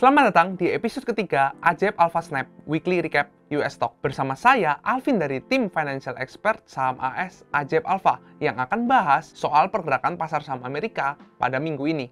Selamat datang di episode ketiga Ajaib Alpha Snap Weekly Recap US Stock bersama saya Alvin dari tim Financial Expert saham AS Ajaib Alpha yang akan bahas soal pergerakan pasar saham Amerika pada minggu ini.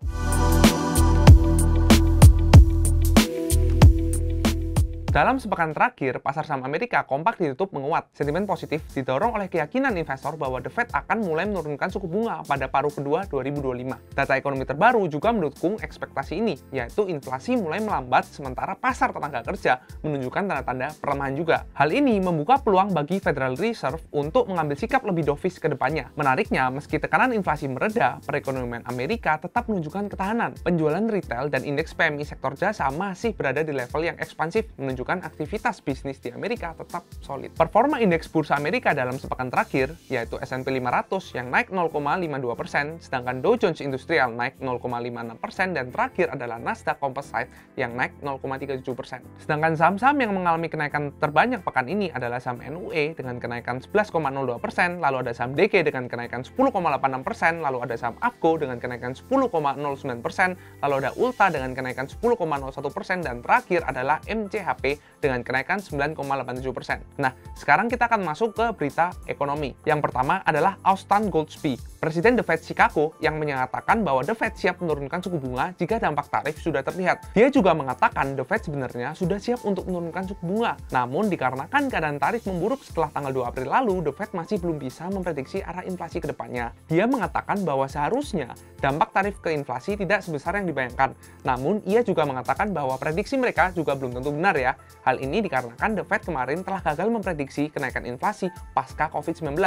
Dalam sepekan terakhir, pasar saham Amerika kompak ditutup menguat. Sentimen positif didorong oleh keyakinan investor bahwa The Fed akan mulai menurunkan suku bunga pada paruh kedua 2025. Data ekonomi terbaru juga mendukung ekspektasi ini, yaitu inflasi mulai melambat sementara pasar tenaga kerja menunjukkan tanda-tanda perlemahan juga. Hal ini membuka peluang bagi Federal Reserve untuk mengambil sikap lebih dovish ke depannya. Menariknya, meski tekanan inflasi mereda, perekonomian Amerika tetap menunjukkan ketahanan. Penjualan retail dan indeks PMI sektor jasa masih berada di level yang ekspansif, menunjukkan aktivitas bisnis di Amerika tetap solid. Performa indeks bursa Amerika dalam sepekan terakhir, yaitu S&P 500 yang naik 0,52%, sedangkan Dow Jones Industrial naik 0,56%, dan terakhir adalah Nasdaq Composite yang naik 0,37%. Sedangkan saham-saham yang mengalami kenaikan terbanyak pekan ini adalah saham NUE dengan kenaikan 11,02%, lalu ada saham DK dengan kenaikan 10,86%, lalu ada saham AFCO dengan kenaikan 10,09%, lalu ada Ulta dengan kenaikan 10,01%, dan terakhir adalah MCHP dengan kenaikan 9,87%. Nah, sekarang kita akan masuk ke berita ekonomi. Yang pertama adalah Austan Goolsbee, Presiden The Fed Chicago, yang menyatakan bahwa The Fed siap menurunkan suku bunga jika dampak tarif sudah terlihat. Dia juga mengatakan The Fed sebenarnya sudah siap untuk menurunkan suku bunga. Namun, dikarenakan keadaan tarif memburuk setelah tanggal 2 April lalu, The Fed masih belum bisa memprediksi arah inflasi ke depannya. Dia mengatakan bahwa seharusnya dampak tarif ke inflasi tidak sebesar yang dibayangkan. Namun, ia juga mengatakan bahwa prediksi mereka juga belum tentu benar ya. Hal ini dikarenakan The Fed kemarin telah gagal memprediksi kenaikan inflasi pasca COVID-19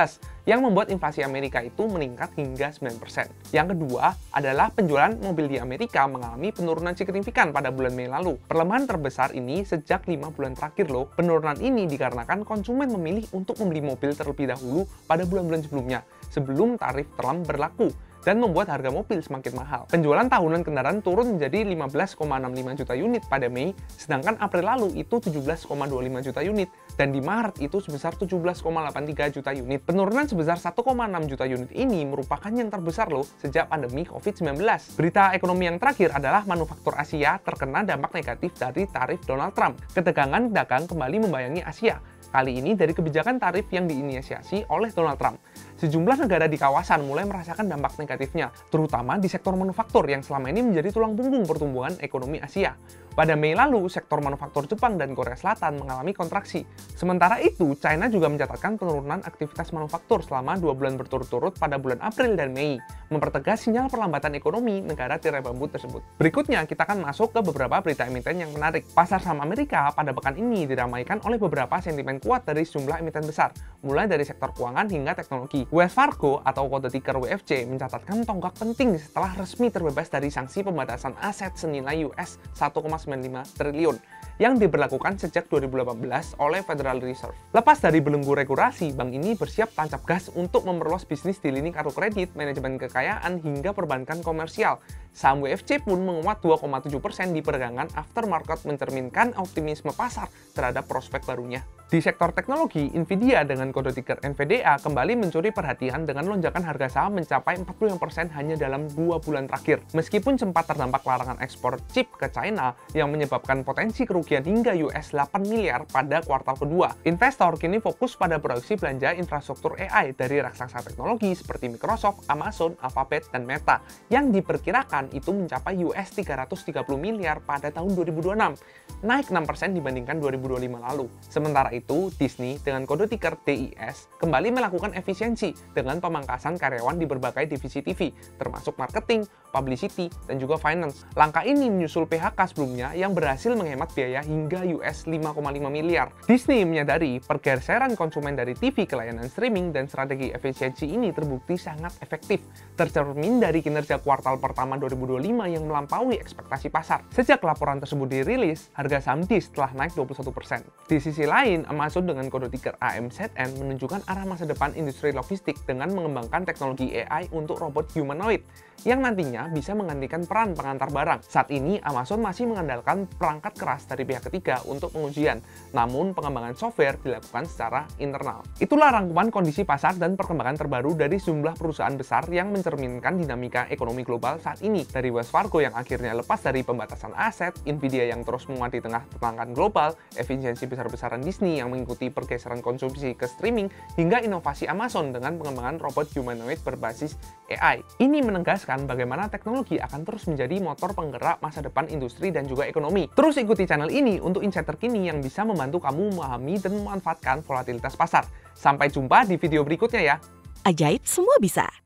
yang membuat inflasi Amerika itu meningkat hingga 9%. Yang kedua adalah penjualan mobil di Amerika mengalami penurunan signifikan pada bulan Mei lalu. Perlemahan terbesar ini sejak 5 bulan terakhir loh. Penurunan ini dikarenakan konsumen memilih untuk membeli mobil terlebih dahulu pada bulan-bulan sebelumnya, sebelum tarif Trump berlaku, dan membuat harga mobil semakin mahal. Penjualan tahunan kendaraan turun menjadi 15,65 juta unit pada Mei, sedangkan April lalu itu 17,25 juta unit, dan di Maret itu sebesar 17,83 juta unit. Penurunan sebesar 1,6 juta unit ini merupakan yang terbesar loh sejak pandemi COVID-19. Berita ekonomi yang terakhir adalah manufaktur Asia terkena dampak negatif dari tarif Donald Trump. Ketegangan dagang kembali membayangi Asia, kali ini dari kebijakan tarif yang diinisiasi oleh Donald Trump. Sejumlah negara di kawasan mulai merasakan dampak negatifnya, terutama di sektor manufaktur yang selama ini menjadi tulang punggung pertumbuhan ekonomi Asia. Pada Mei lalu, sektor manufaktur Jepang dan Korea Selatan mengalami kontraksi. Sementara itu, China juga mencatatkan penurunan aktivitas manufaktur selama 2 bulan berturut-turut pada bulan April dan Mei, mempertegas sinyal perlambatan ekonomi negara tirai bambu tersebut. Berikutnya, kita akan masuk ke beberapa berita emiten yang menarik. Pasar saham Amerika pada pekan ini diramaikan oleh beberapa sentimen kuat dari sejumlah emiten besar, mulai dari sektor keuangan hingga teknologi. Wells Fargo atau kode ticker WFC mencatatkan tonggak penting setelah resmi terbebas dari sanksi pembatasan aset senilai US 1,95 triliun yang diberlakukan sejak 2018 oleh Federal Reserve. Lepas dari belenggu regulasi, bank ini bersiap tancap gas untuk memperluas bisnis di lini kartu kredit, manajemen kekayaan, hingga perbankan komersial. Saham WFC pun menguat 2,7% di perdagangan aftermarket, mencerminkan optimisme pasar terhadap prospek barunya. Di sektor teknologi, Nvidia dengan kode ticker NVDA kembali mencuri perhatian dengan lonjakan harga saham mencapai 45% hanya dalam 2 bulan terakhir. Meskipun sempat terdampak larangan ekspor chip ke China yang menyebabkan potensi kerugian hingga US 8 miliar pada kuartal kedua, investor kini fokus pada proyeksi belanja infrastruktur AI dari raksasa teknologi seperti Microsoft, Amazon, Alphabet, dan Meta yang diperkirakan itu mencapai US 330 miliar pada tahun 2026, naik 6% dibandingkan 2025 lalu. Sementara itu, Disney dengan kode ticker DIS kembali melakukan efisiensi dengan pemangkasan karyawan di berbagai divisi TV, termasuk marketing, publicity, dan juga finance. Langkah ini menyusul PHK sebelumnya yang berhasil menghemat biaya hingga US 5,5 miliar. Disney menyadari pergeseran konsumen dari TV ke layanan streaming dan strategi efisiensi ini terbukti sangat efektif, tercermin dari kinerja kuartal pertama 2025 yang melampaui ekspektasi pasar. Sejak laporan tersebut dirilis, harga saham Disney telah naik 21%. Di sisi lain, Amazon dengan kode ticker AMZN menunjukkan arah masa depan industri logistik dengan mengembangkan teknologi AI untuk robot humanoid yang nantinya nantinya bisa menggantikan peran pengantar barang. Saat ini, Amazon masih mengandalkan perangkat keras dari pihak ketiga untuk pengujian, namun pengembangan software dilakukan secara internal. Itulah rangkuman kondisi pasar dan perkembangan terbaru dari sejumlah perusahaan besar yang mencerminkan dinamika ekonomi global saat ini. Dari Wells Fargo yang akhirnya lepas dari pembatasan aset, Nvidia yang terus menguat di tengah pertarungan global, efisiensi besar-besaran Disney yang mengikuti pergeseran konsumsi ke streaming, hingga inovasi Amazon dengan pengembangan robot humanoid berbasis AI. Ini menegaskan bagaimana teknologi akan terus menjadi motor penggerak masa depan industri dan juga ekonomi. Terus ikuti channel ini untuk insight terkini yang bisa membantu kamu memahami dan memanfaatkan volatilitas pasar. Sampai jumpa di video berikutnya ya. Ajaib semua bisa.